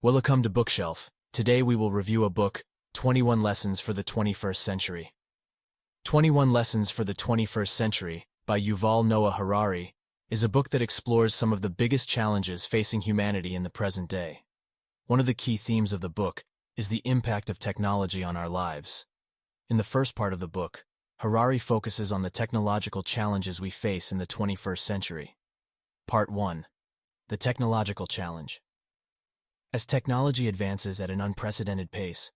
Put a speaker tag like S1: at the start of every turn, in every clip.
S1: Welcome to Bookshelf. Today we will review a book, 21 Lessons for the 21st Century. 21 Lessons for the 21st Century, by Yuval Noah Harari, is a book that explores some of the biggest challenges facing humanity in the present day. One of the key themes of the book is the impact of technology on our lives. In the first part of the book, Harari focuses on the technological challenges we face in the 21st century. Part 1. The Technological Challenge. As technology advances at an unprecedented pace,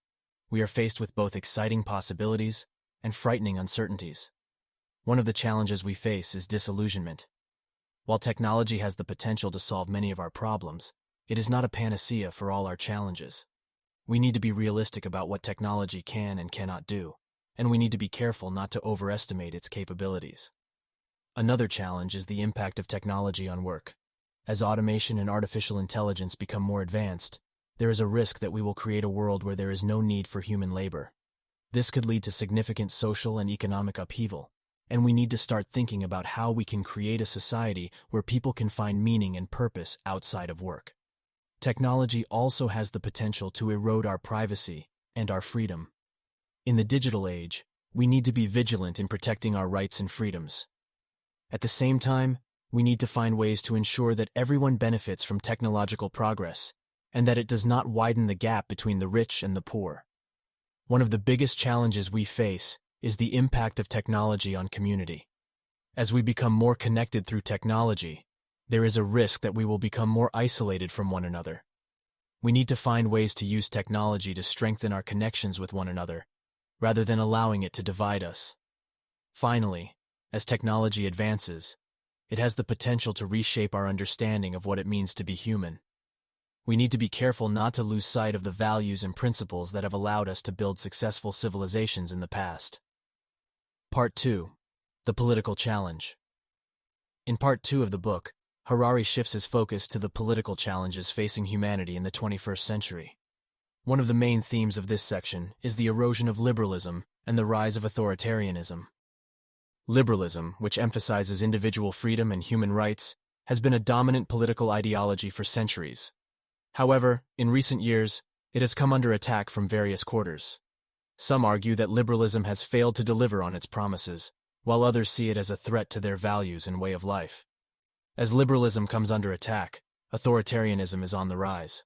S1: we are faced with both exciting possibilities and frightening uncertainties. One of the challenges we face is disillusionment. While technology has the potential to solve many of our problems, it is not a panacea for all our challenges. We need to be realistic about what technology can and cannot do, and we need to be careful not to overestimate its capabilities. Another challenge is the impact of technology on work. As automation and artificial intelligence become more advanced, there is a risk that we will create a world where there is no need for human labor. This could lead to significant social and economic upheaval, and we need to start thinking about how we can create a society where people can find meaning and purpose outside of work. Technology also has the potential to erode our privacy and our freedom. In the digital age, we need to be vigilant in protecting our rights and freedoms. At the same time, we need to find ways to ensure that everyone benefits from technological progress, and that it does not widen the gap between the rich and the poor. One of the biggest challenges we face is the impact of technology on community. As we become more connected through technology, there is a risk that we will become more isolated from one another. We need to find ways to use technology to strengthen our connections with one another, rather than allowing it to divide us. Finally, as technology advances, it has the potential to reshape our understanding of what it means to be human. We need to be careful not to lose sight of the values and principles that have allowed us to build successful civilizations in the past. Part 2. The Political Challenge. In Part 2 of the book, Harari shifts his focus to the political challenges facing humanity in the 21st century. One of the main themes of this section is the erosion of liberalism and the rise of authoritarianism. Liberalism, which emphasizes individual freedom and human rights, has been a dominant political ideology for centuries. However, in recent years, it has come under attack from various quarters. Some argue that liberalism has failed to deliver on its promises, while others see it as a threat to their values and way of life. As liberalism comes under attack, authoritarianism is on the rise.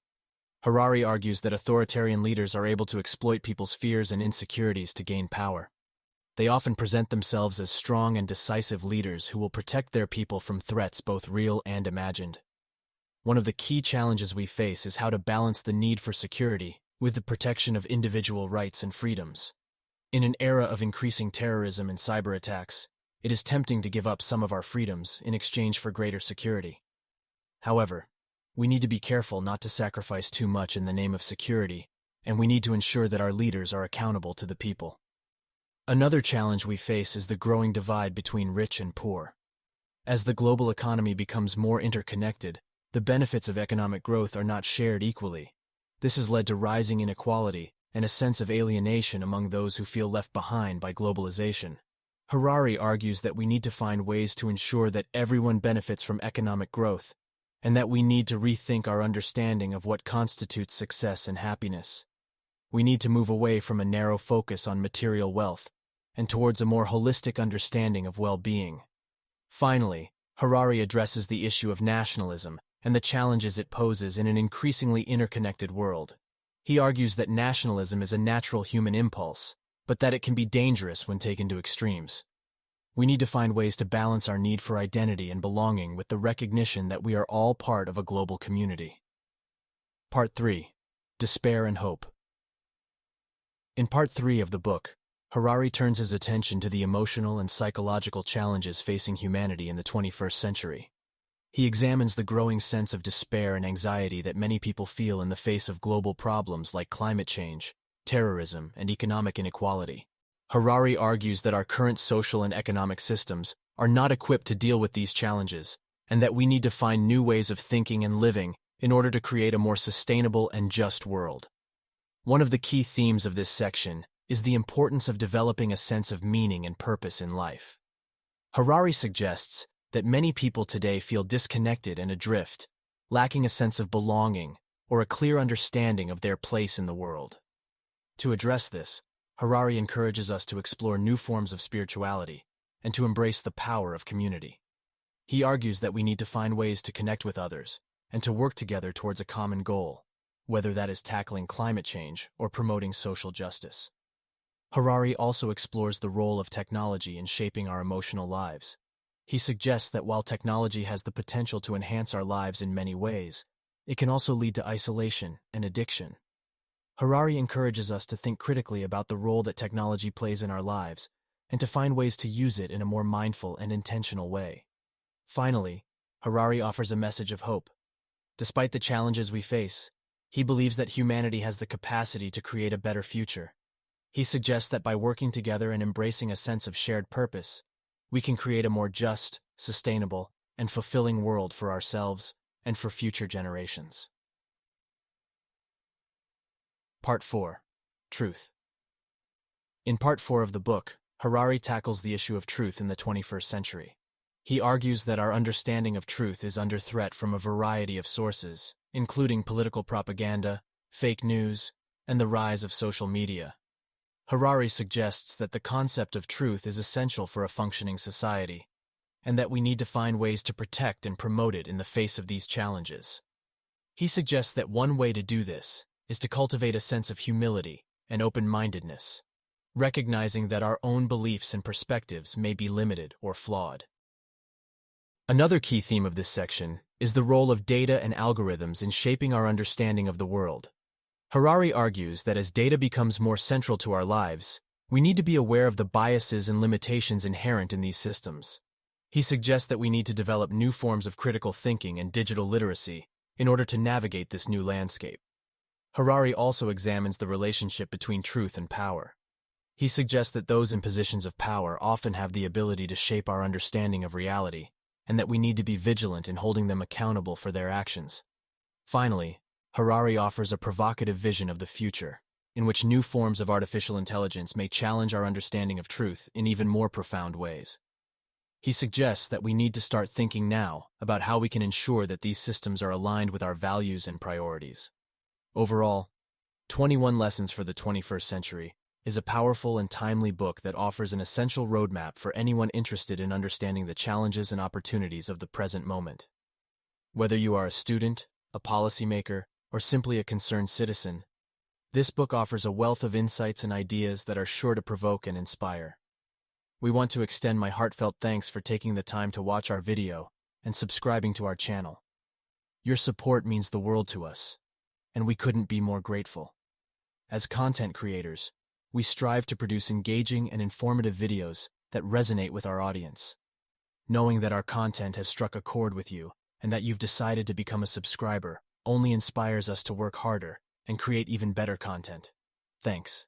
S1: Harari argues that authoritarian leaders are able to exploit people's fears and insecurities to gain power. They often present themselves as strong and decisive leaders who will protect their people from threats both real and imagined. One of the key challenges we face is how to balance the need for security with the protection of individual rights and freedoms. In an era of increasing terrorism and cyber attacks, it is tempting to give up some of our freedoms in exchange for greater security. However, we need to be careful not to sacrifice too much in the name of security, and we need to ensure that our leaders are accountable to the people. Another challenge we face is the growing divide between rich and poor. As the global economy becomes more interconnected, the benefits of economic growth are not shared equally. This has led to rising inequality and a sense of alienation among those who feel left behind by globalization. Harari argues that we need to find ways to ensure that everyone benefits from economic growth, and that we need to rethink our understanding of what constitutes success and happiness. We need to move away from a narrow focus on material wealth and towards a more holistic understanding of well-being. Finally, Harari addresses the issue of nationalism and the challenges it poses in an increasingly interconnected world. He argues that nationalism is a natural human impulse, but that it can be dangerous when taken to extremes. We need to find ways to balance our need for identity and belonging with the recognition that we are all part of a global community. Part 3. Despair and Hope. In Part 3 of the book, Harari turns his attention to the emotional and psychological challenges facing humanity in the 21st century. He examines the growing sense of despair and anxiety that many people feel in the face of global problems like climate change, terrorism, and economic inequality. Harari argues that our current social and economic systems are not equipped to deal with these challenges, and that we need to find new ways of thinking and living in order to create a more sustainable and just world. One of the key themes of this section is the importance of developing a sense of meaning and purpose in life. Harari suggests that many people today feel disconnected and adrift, lacking a sense of belonging or a clear understanding of their place in the world. To address this, Harari encourages us to explore new forms of spirituality and to embrace the power of community. He argues that we need to find ways to connect with others and to work together towards a common goal, whether that is tackling climate change or promoting social justice. Harari also explores the role of technology in shaping our emotional lives. He suggests that while technology has the potential to enhance our lives in many ways, it can also lead to isolation and addiction. Harari encourages us to think critically about the role that technology plays in our lives and to find ways to use it in a more mindful and intentional way. Finally, Harari offers a message of hope. Despite the challenges we face, he believes that humanity has the capacity to create a better future. He suggests that by working together and embracing a sense of shared purpose, we can create a more just, sustainable, and fulfilling world for ourselves and for future generations. Part 4. Truth. In Part 4 of the book, Harari tackles the issue of truth in the 21st century. He argues that our understanding of truth is under threat from a variety of sources, including political propaganda, fake news, and the rise of social media. Harari suggests that the concept of truth is essential for a functioning society, and that we need to find ways to protect and promote it in the face of these challenges. He suggests that one way to do this is to cultivate a sense of humility and open-mindedness, recognizing that our own beliefs and perspectives may be limited or flawed. Another key theme of this section is the role of data and algorithms in shaping our understanding of the world. Harari argues that as data becomes more central to our lives, we need to be aware of the biases and limitations inherent in these systems. He suggests that we need to develop new forms of critical thinking and digital literacy in order to navigate this new landscape. Harari also examines the relationship between truth and power. He suggests that those in positions of power often have the ability to shape our understanding of reality, and that we need to be vigilant in holding them accountable for their actions. Finally, Harari offers a provocative vision of the future, in which new forms of artificial intelligence may challenge our understanding of truth in even more profound ways. He suggests that we need to start thinking now about how we can ensure that these systems are aligned with our values and priorities. Overall, 21 Lessons for the 21st Century is a powerful and timely book that offers an essential roadmap for anyone interested in understanding the challenges and opportunities of the present moment. Whether you are a student, a policymaker, or simply a concerned citizen, this book offers a wealth of insights and ideas that are sure to provoke and inspire. We want to extend my heartfelt thanks for taking the time to watch our video and subscribing to our channel. Your support means the world to us, and we couldn't be more grateful. As content creators, we strive to produce engaging and informative videos that resonate with our audience. Knowing that our content has struck a chord with you and that you've decided to become a subscriber only inspires us to work harder and create even better content. Thanks.